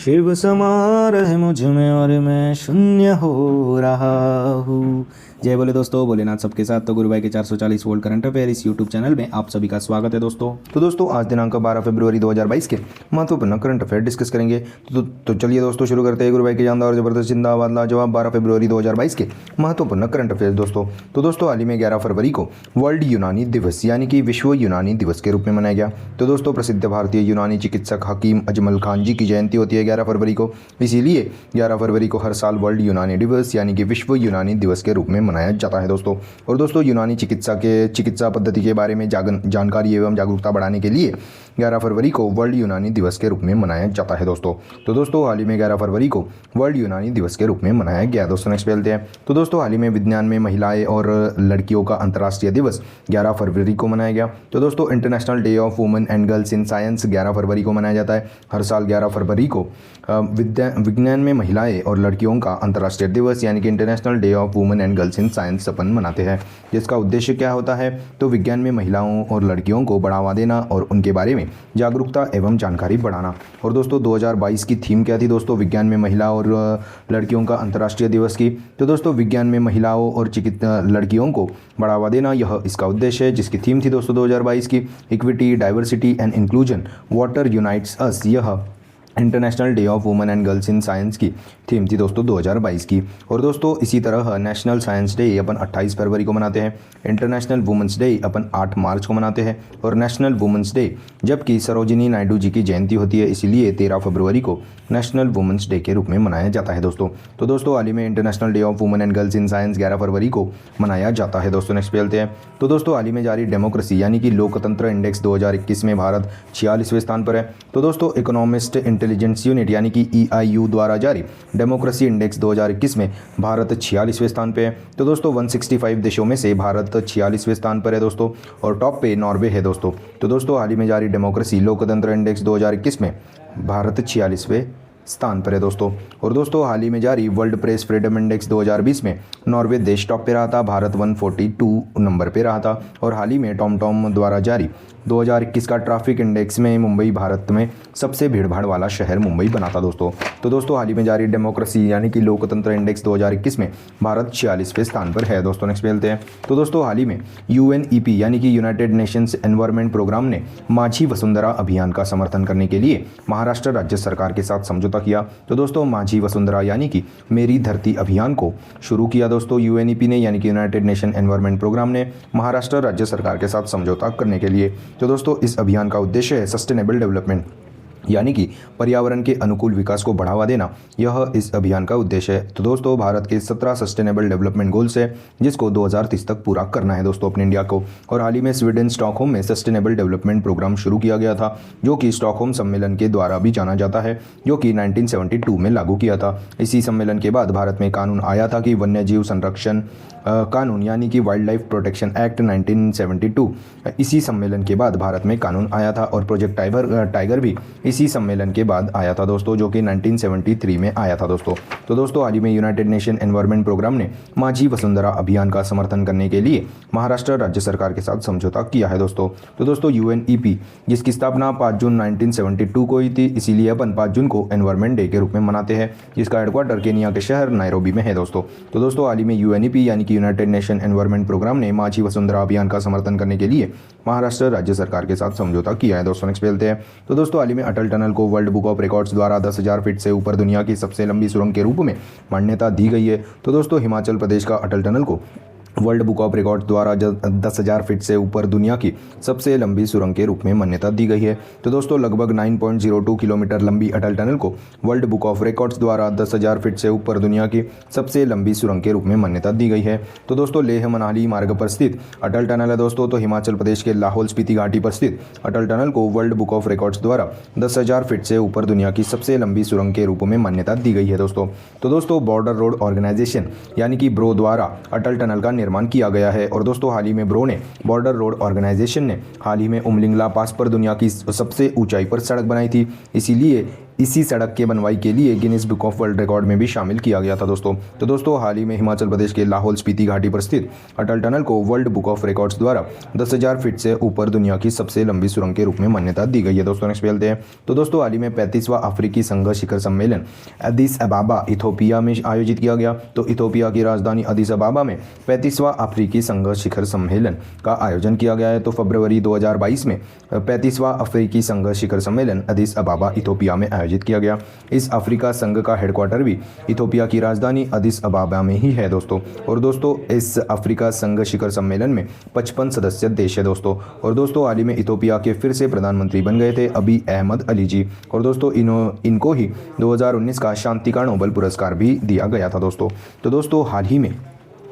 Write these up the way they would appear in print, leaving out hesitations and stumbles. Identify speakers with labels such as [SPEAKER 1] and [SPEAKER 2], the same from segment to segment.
[SPEAKER 1] शिव समा रहे मुझ में और मैं शून्य हो रहा हूँ। जय बोले दोस्तों, भोलेनाथ सबके साथ। तो गुरु भाई के 440 वोल्ट करंट अफेयर इस यूट्यूब चैनल में आप सभी का स्वागत है दोस्तों। तो दोस्तों आज दिनांक 12 फरवरी 2022 के महत्वपूर्ण करंट अफेयर डिस्कस करेंगे। तो चलिए दोस्तों शुरू करते हैं। गुरु भाई के जानदार और जबरदस्त जिंदाबाद लाजवाब 12 फरवरी 2022 के महत्वपूर्ण करंट अफेयर दोस्तों। तो दोस्तों हाल ही में 11 फरवरी को वर्ल्ड यूनानी दिवस यानी कि विश्व यूनानी दिवस के रूप में मनाया गया। तो दोस्तों प्रसिद्ध भारतीय यूनानी चिकित्सक हकीम अजमल खान जी की जयंती होती है 11 फरवरी को। इसीलिए 11 फरवरी को हर साल वर्ल्ड यूनानी दिवस यानी कि विश्व यूनानी दिवस के रूप में मनाया जाता है दोस्तों। और दोस्तों यूनानी चिकित्सा पद्धति के बारे में जानकारी एवं जागरूकता बढ़ाने के लिए 11 फरवरी को वर्ल्ड यूनानी दिवस के रूप में मनाया जाता है दोस्तों। तो दोस्तों हाल ही में 11 फरवरी को वर्ल्ड यूनानी दिवस के रूप में मनाया गया दोस्तों। नेक्स्ट चलते हैं। तो दोस्तों हाल ही में विज्ञान में महिलाएं और लड़कियों का अंतर्राष्ट्रीय दिवस 11 फरवरी को मनाया गया। तो दोस्तों international day of women and girls in science 11 फरवरी को मनाया जाता है। हर साल 11 फरवरी को विज्ञान में महिलाएं और लड़कियों का अंतर्राष्ट्रीय दिवस यानी कि international day of women and girls in science अपन मनाते हैं। जिसका उद्देश्य क्या होता है, तो विज्ञान में महिलाओं और लड़कियों को बढ़ावा देना और उनके बारे में जागरूकता एवं जानकारी बढ़ाना। और दोस्तों 2022 की थीम क्या थी दोस्तों, विज्ञान में महिला और लड़कियों का अंतर्राष्ट्रीय दिवस की। तो दोस्तों विज्ञान में महिलाओं और लड़कियों को बढ़ावा देना यह इसका उद्देश्य है। जिसकी थीम थी दोस्तों 2022 की equity, diversity and inclusion, water unites us. यह international day of women and girls in science की थीम थी दोस्तों 2022 की। और दोस्तों इसी तरह नेशनल साइंस डे अपन 28 फरवरी को मनाते हैं। इंटरनेशनल वुमेंस डे अपन 8 मार्च को मनाते हैं। और नेशनल वुमेंस डे जबकि सरोजिनी नायडू जी की जयंती होती है, इसीलिए 13 फरवरी को नेशनल वुमेंस डे के रूप में मनाया जाता है दोस्तों। तो दोस्तों हाल ही में international day of women and girls in science 11 फरवरी को मनाया जाता है दोस्तों। नेक्स्ट पे चलते हैं। तो दोस्तों हाल ही में जारी डेमोक्रेसी यानी कि लोकतंत्र इंडेक्स 2021 में भारत 46वें स्थान पर है। तो दोस्तों इकोनॉमिस्ट इंटेलिजेंस यूनिट यानी कि EIU द्वारा जारी डेमोक्रेसी इंडेक्स 2021 में भारत 46वें स्थान पे है। तो दोस्तों 165 देशों में से भारत 46वें स्थान पर है दोस्तों। और टॉप पे नॉर्वे है दोस्तों। तो दोस्तों हाल ही में जारी डेमोक्रेसी लोकतंत्र इंडेक्स 2021 में भारत 46वें स्थान पर है दोस्तों। और दोस्तों हाल ही में जारी वर्ल्ड प्रेस फ्रीडम इंडेक्स 2020 में नॉर्वे देश टॉप पे रहा था, भारत 142 नंबर पे रहा था। और हाल ही में टॉम द्वारा जारी 2021 का ट्रैफिक इंडेक्स में मुंबई भारत में सबसे भीड़भाड़ वाला शहर मुंबई बना था दोस्तों। तो दोस्तों हाल ही में जारी डेमोक्रेसी यानी कि लोकतंत्र इंडेक्स 2021 में भारत 46वें स्थान पर है दोस्तों। नेक्स्ट मिलते हैं। तो दोस्तों हाल ही में UNEP यानी कि यूनाइटेड नेशंस एनवायरनमेंट प्रोग्राम ने माझी वसुंधरा अभियान का समर्थन करने के लिए महाराष्ट्र राज्य सरकार के साथ समझौता किया। तो दोस्तों माझी वसुंधरा यानी कि मेरी धरती अभियान को शुरू किया दोस्तों UNEP ने यानी कि यूनाइटेड नेशन एनवायरनमेंट प्रोग्राम ने महाराष्ट्र राज्य सरकार के साथ समझौता करने के लिए। तो दोस्तों इस अभियान का उद्देश्य है सस्टेनेबल डेवलपमेंट यानी कि पर्यावरण के अनुकूल विकास को बढ़ावा देना। यह इस अभियान का उद्देश्य है। तो दोस्तों भारत के 17 सस्टेनेबल डेवलपमेंट गोल्स है जिसको 2030 तक पूरा करना है दोस्तों अपने इंडिया को। और हाल ही में स्वीडन स्टॉकहोम में सस्टेनेबल डेवलपमेंट प्रोग्राम शुरू किया गया था, जो कि स्टॉकहोम सम्मेलन के द्वारा भी जाना जाता है, जो कि 1972 में लागू किया था। इसी सम्मेलन के बाद भारत में कानून आया था कि वन्य जीव संरक्षण कानून यानी कि वाइल्ड लाइफ प्रोटेक्शन एक्ट 1972। इसी सम्मेलन के बाद भारत में कानून आया था। और प्रोजेक्ट टाइगर भी इसी सम्मेलन के बाद आया था दोस्तों, जो कि 1973 में आया था दोस्तों। तो दोस्तों हाल ही में यूनाइटेड नेशन एनवायरनमेंट प्रोग्राम ने माझी वसुंधरा अभियान का समर्थन करने के लिए महाराष्ट्र राज्य सरकार के साथ समझौता किया है दोस्तों। तो दोस्तों UNEP जिसकी स्थापना 5 जून 1972 को हुई थी, इसीलिए अपन 5 जून को एनवायरनमेंट डे के रूप में मनाते हैं, जिसका हेडक्वार्टर केनिया के शहर नायरोबी में है दोस्तों। तो दोस्तों हाल ही में UNEP यानी कि यूनाइटेड नेशन एनवायरनमेंट प्रोग्राम ने माझी वसुंधरा अभियान का समर्थन करने के लिए महाराष्ट्र राज्य सरकार के साथ समझौता किया है दोस्तों। नेक्स्ट मिलते हैं। तो दोस्तों हाल ही में अटल टनल को वर्ल्ड बुक ऑफ रिकॉर्ड्स द्वारा 10,000 फीट से ऊपर दुनिया की सबसे लंबी सुरंग के रूप में मान्यता दी गई है। तो दोस्तों हिमाचल प्रदेश का अटल टनल को वर्ल्ड बुक ऑफ रिकॉर्ड्स द्वारा 10,000 फीट से ऊपर दुनिया की सबसे लंबी सुरंग के रूप में मान्यता दी गई है। तो दोस्तों लगभग 9.02 किलोमीटर लंबी अटल टनल को वर्ल्ड बुक ऑफ रिकॉर्ड्स द्वारा 10,000 फीट से ऊपर दुनिया की सबसे लंबी सुरंग के रूप में मान्यता दी गई है। तो दोस्तों लेह मनाली मार्ग पर स्थित अटल टनल है दोस्तों। तो हिमाचल प्रदेश के लाहौल स्पीति घाटी पर स्थित अटल टनल को वर्ल्ड बुक ऑफ रिकॉर्ड्स द्वारा 10,000 फीट से ऊपर दुनिया की सबसे लंबी सुरंग के रूप में मान्यता दी गई है दोस्तों। तो दोस्तों बॉर्डर रोड ऑर्गेनाइजेशन यानी कि ब्रो द्वारा अटल टनल का निर्माण किया गया है। और दोस्तों हाल ही में ब्रो ने बॉर्डर रोड ऑर्गेनाइजेशन ने हाल ही में उमलिंगला पास पर दुनिया की सबसे ऊंचाई पर सड़क बनाई थी, इसीलिए इसी सड़क के बनवाई के लिए Guinness book of world record में भी शामिल किया गया था दोस्तों। तो दोस्तों हाल ही में हिमाचल प्रदेश के लाहौल स्पीति घाटी पर स्थित अटल टनल को वर्ल्ड बुक ऑफ रिकॉर्ड्स द्वारा 10,000 फीट से ऊपर दुनिया की सबसे लंबी सुरंग के रूप में मान्यता दी गई है दोस्तों। नेक्स्ट पे चलते हैं। तो दोस्तों हाल ही में 35वां अफ्रीकी संघ शिखर सम्मेलन अदीस अबाबा इथोपिया में आयोजित किया गया। तो इथोपिया की राजधानी अदीस अबाबा में 35वां अफ्रीकी संघ शिखर सम्मेलन का आयोजन किया गया है। तो फरवरी 2022 में 35वां अफ्रीकी संघ शिखर सम्मेलन अदीस अबाबा इथोपिया में आयोजित किया गया। इस अफ्रीका संघ का हेडक्वार्टर भी इथोपिया की राजधानी अदीस अबाबा में ही है दोस्तों। और दोस्तों इस अफ्रीका संघ शिखर सम्मेलन में 55 सदस्य देश है दोस्तों। और दोस्तों हाल ही में इथोपिया के फिर से प्रधानमंत्री बन गए थे अबी अहमद अली जी। और दोस्तों इनको ही 2019 का शांति का नोबेल पुरस्कार भी दिया गया था दोस्तों। तो दोस्तों हाल ही में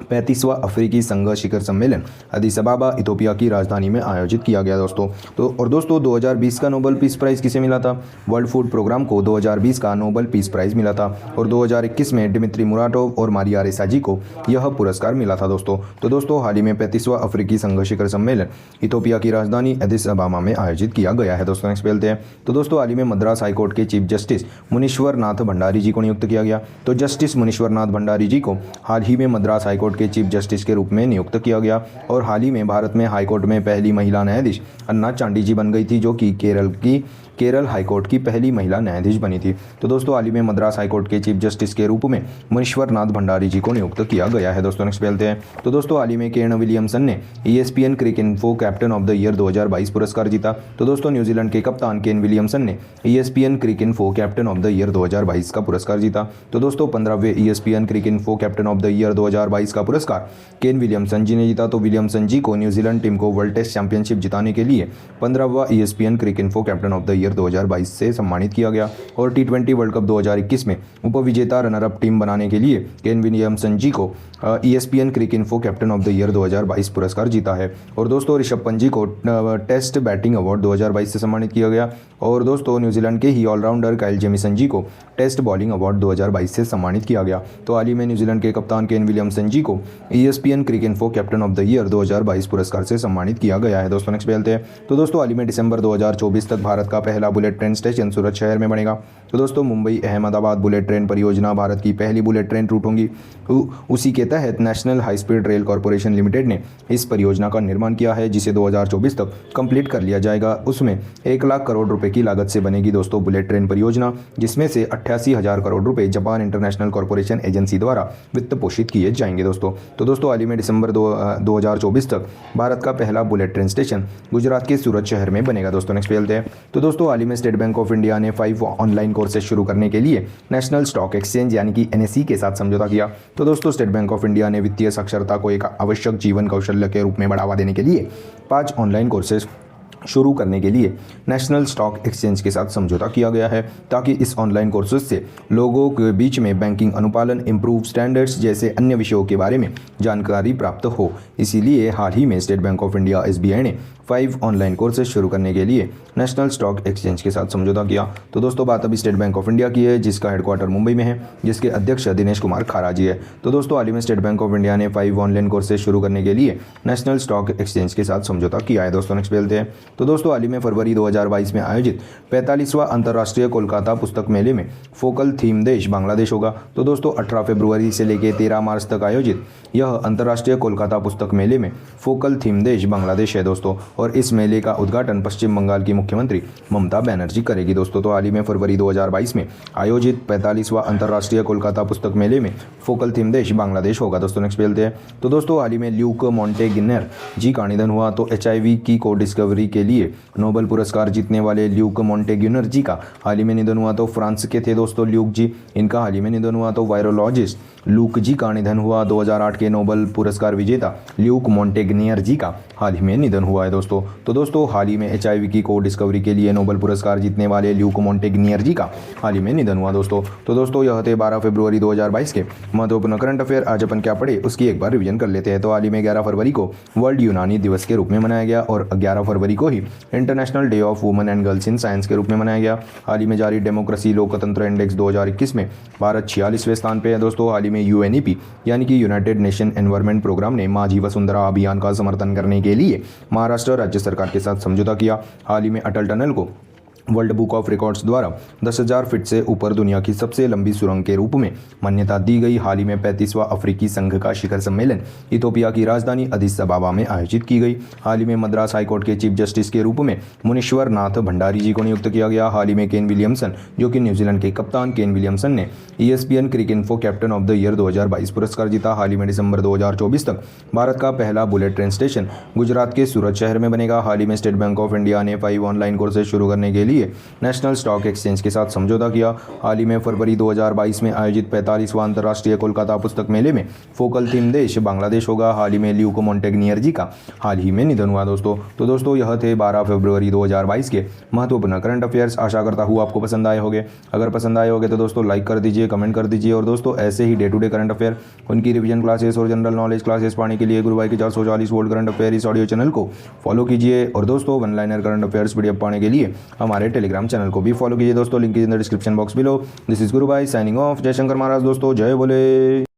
[SPEAKER 1] 35वां अफ्रीकी संघ शिखर सम्मेलन अदीस अबाबा इथोपिया की राजधानी में आयोजित किया गया दोस्तों। तो और दोस्तों 2020 का नोबेल पीस प्राइज़ किसे मिला था? वर्ल्ड फूड प्रोग्राम को 2020 का नोबेल पीस प्राइज़ मिला था। और 2021 में डिमित्री मुराटोव और मारिया रेसा जी को यह पुरस्कार मिला था दोस्तों। तो दोस्तों हाल ही में 35वां अफ्रीकी संघ शिखर सम्मेलन इथोपिया की राजधानी अदीस अबाबा में आयोजित किया गया है दोस्तों। नेक्स्ट चलते हैं। तो दोस्तों हाल ही में मद्रास हाईकोर्ट के चीफ जस्टिस मुनीश्वर नाथ भंडारी जी को नियुक्त किया गया। तो जस्टिस मुनीश्वर नाथ भंडारी जी को हाल ही में मद्रास हाईकोर्ट के चीफ जस्टिस के रूप में नियुक्त किया गया। और हाल ही में भारत में हाईकोर्ट में पहली महिला न्यायाधीश अन्ना चांडी जी बन गई थी, जो कि केरल हाईकोर्ट की पहली महिला न्यायाधीश बनी थी। तो दोस्तों हाल ही में मद्रास हाईकोर्ट के चीफ जस्टिस के रूप में मुनीश्वर नाथ भंडारी जी को नियुक्त किया गया है दोस्तों। नेक्स्ट चलते हैं। तो दोस्तों हाल ही में केन विलियमसन ने ESPN Cricinfo captain of the year 2022 पुरस्कार जीता। तो दोस्तों न्यूजीलैंड के कप्तान केन विलियमसन ने ESPN Cricinfo captain of the year 2022 का पुरस्कार जीता। तो दोस्तों 15वें ESPN Cricinfo captain of the year 2022 का पुरस्कार केन विलियमसन जी ने जीता। तो विलियमसन जी को न्यूजीलैंड टीम को वर्ल्ड टेस्ट चैंपियनशिप जिताने के लिए 15वां ESPN Cricinfo captain of the year 2022 से सम्मानित किया गया। और T20 वर्ल्ड कप 2021 में उपविजेता रनर अप टीम बनाने के लिए केन विलियमसन जी को ESPN Cricinfo captain of the year 2022 पुरस्कार जीता है। और दोस्तों ऋषभ पंत जी को टेस्ट बैटिंग अवार्ड 2022 से सम्मानित किया गया। और दोस्तों न्यूजीलैंड के ही ऑलराउंडर काइल जेमिसन जी को टेस्ट बॉलिंग अवार्ड 2022 से सम्मानित किया गया। तो हाल ही में न्यूजीलैंड के कप्तान केन विलियमसन जी को ESPN Cricinfo captain of the year 2022 पुरस्कार से सम्मानित किया गया है दोस्तों। नेक्स्ट चलते हैं। तो दोस्तों हाल ही में दिसंबर 2024 तक भारत का पहला बुलेट ट्रेन स्टेशन सूरत शहर में बनेगा। तो दोस्तों मुंबई अहमदाबाद बुलेट ट्रेन परियोजना भारत की पहली बुलेट ट्रेन रूट होंगी। उसी के तहत national high speed rail corporation limited ने इस परियोजना का निर्माण किया है, जिसे 2024 तक कंप्लीट कर लिया जाएगा। उसमें 1 लाख करोड़ रुपए की लागत से बनेगी दोस्तों बुलेट ट्रेन परियोजना, जिसमें से 88,000 करोड़ रुपए जापान इंटरनेशनल कॉरपोरेशन एजेंसी द्वारा वित्त पोषित किए जाएंगे दोस्तों। तो दोस्तों हाल ही में दिसंबर 2024 तक भारत का पहला बुलेट ट्रेन स्टेशन गुजरात के सूरत शहर में बनेगा दोस्तों। नेक्स्ट चलते हैं। तो दोस्तों हाल ही में स्टेट बैंक ऑफ इंडिया ने 5 ऑनलाइन कोर्सेज शुरू करने के लिए नेशनल स्टॉक एक्सचेंज यानी कि NSE के साथ समझौता किया। तो दोस्तों स्टेट बैंक ऑफ इंडिया ने वित्तीय साक्षरता को एक आवश्यक जीवन कौशल्य के रूप में बढ़ावा देने के लिए 5 ऑनलाइन कोर्सेज शुरू करने के लिए नेशनल स्टॉक एक्सचेंज के साथ समझौता किया गया है, ताकि इस ऑनलाइन कोर्सेज से लोगों के बीच में बैंकिंग अनुपालन, इम्प्रूव स्टैंडर्ड्स जैसे अन्य विषयों के बारे में जानकारी प्राप्त हो। इसीलिए हाल ही में state bank of India SBI ने 5 ऑनलाइन कोर्सेज शुरू करने के लिए नेशनल स्टॉक एक्सचेंज के साथ समझौता किया। तो दोस्तों बात अभी स्टेट बैंक ऑफ इंडिया की है, जिसका हेडक्वार्टर मुंबई में है, जिसके अध्यक्ष दिनेश कुमार खारा जी है। तो दोस्तों हाल ही में स्टेट बैंक ऑफ इंडिया ने 5 ऑनलाइन कोर्सेज शुरू करने के लिए नेशनल स्टॉक एक्सचेंज के साथ समझौता किया है दोस्तों। नेक्स्ट चलते हैं। तो दोस्तों हाल ही में फरवरी 2022 में आयोजित 45वां अंतर्राष्ट्रीय कोलकाता पुस्तक मेले में फोकल थीम देश बांग्लादेश होगा। तो दोस्तों 18 फरवरी से लेकर 13 मार्च तक आयोजित यह अंतर्राष्ट्रीय कोलकाता पुस्तक मेले में फोकल थीम देश बांग्लादेश है दोस्तों। और इस मेले का उद्घाटन पश्चिम बंगाल की मुख्यमंत्री ममता बनर्जी करेगी दोस्तों। तो हाल ही में फरवरी 2022 में आयोजित 45वां अंतर्राष्ट्रीय कोलकाता पुस्तक मेले में फोकल थीम देश बांग्लादेश होगा दोस्तों। नेक्स्ट चलते हैं। तो दोस्तों हाल ही में ल्यूक मॉन्टेगिनर जी का निधन हुआ। तो HIV की को डिस्कवरी के लिए नोबेल पुरस्कार जीतने वाले ल्यूक मॉन्टेगिनर जी का हाल ही में निधन हुआ। तो फ्रांस के थे दोस्तों ल्यूक जी, इनका हाल ही में निधन हुआ। तो वायरोलॉजिस्ट ल्यूक जी का निधन हुआ। 2008 के नोबेल पुरस्कार विजेता ल्यूक मॉन्टेगिनियर जी का हाल ही में निधन हुआ है दोस्तों। तो दोस्तों हाल ही में HIV की को डिस्कवरी के लिए नोबेल पुरस्कार जीतने वाले ल्यूक मॉन्टेगिनियर जी का हाल ही में निधन हुआ दोस्तों। तो दोस्तों यह थे 12 फरवरी 2022 के महत्वपूर्ण करंट अफेयर। आज अपन क्या पढ़े उसकी एक बार रिवीजन कर लेते हैं। तो हाल ही में 11 फरवरी को वर्ल्ड यूनानी दिवस के रूप में मनाया गया और 11 फरवरी को ही international day of women and girls in science के रूप में मनाया गया। हाल ही में जारी डेमोक्रेसी लोकतंत्र इंडेक्स 2021 में भारत 46वें स्थान पे है दोस्तों। हाल ही में UNEP यानी कि यूनाइटेड नेशन एनवायरमेंट प्रोग्राम ने माझी वसुंधरा अभियान का समर्थन करने के लिए महाराष्ट्र राज्य सरकार के साथ समझौता किया। हाल ही में अटल टनल को वर्ल्ड बुक ऑफ रिकॉर्ड्स द्वारा 10,000 फीट से ऊपर दुनिया की सबसे लंबी सुरंग के रूप में मान्यता दी गई। हाल ही में 35वां अफ्रीकी संघ का शिखर सम्मेलन इथोपिया की राजधानी अदिस अबाबा में आयोजित की गई। हाल ही में मद्रास हाईकोर्ट के चीफ जस्टिस के रूप में मुनीश्वर नाथ भंडारी जी को नियुक्त किया गया। हाल ही में केन विलियमसन, जो कि न्यूजीलैंड के कप्तान केन विलियमसन ने ESPN Cricinfo captain of the year 2022 पुरस्कार जीता। हाल ही में दिसंबर 2024 तक भारत का पहला बुलेट ट्रेन स्टेशन गुजरात के सूरत शहर में बनेगा। हाल ही में स्टेट बैंक ऑफ इंडिया ने 5 ऑनलाइन कोर्सेज शुरू करने के लिए नेशनल स्टॉक एक्सचेंज के साथ समझौता किया। हाल ही में फरवरी 2022 में आयोजित 45वां अंतर्राष्ट्रीय कोलकाता पुस्तक मेले में फोकल थीम देश बांग्लादेश होगा। हाल ही में ल्यूको मोंटेग्नियर जी का हाल ही में निधन हुआ दोस्तों। तो दोस्तों यह थे 12 फरवरी 2022 के महत्वपूर्ण करंट अफेयर्स। आशा करता हूँ आपको पसंद आए होंगे। अगर पसंद आए होंगे तो दोस्तों लाइक कर दीजिए, कमेंट कर दीजिए। और दोस्तों ऐसे ही day to day current affair, उनकी रिवीजन क्लासेस और जनरल नॉलेज क्लासेस पाने के लिए गुरुभाई के 440 वोल्ट करंट अफेयर इस ऑडियो चैनल को फॉलो कीजिए। और दोस्तों one liner current affairs PDF पाने के लिए हमारे टेलीग्राम चैनल को भी फॉलो कीजिए दोस्तों। Link is in the description box below. This is Gurubhai signing off. जय शंकर महाराज दोस्तों, जय बोले।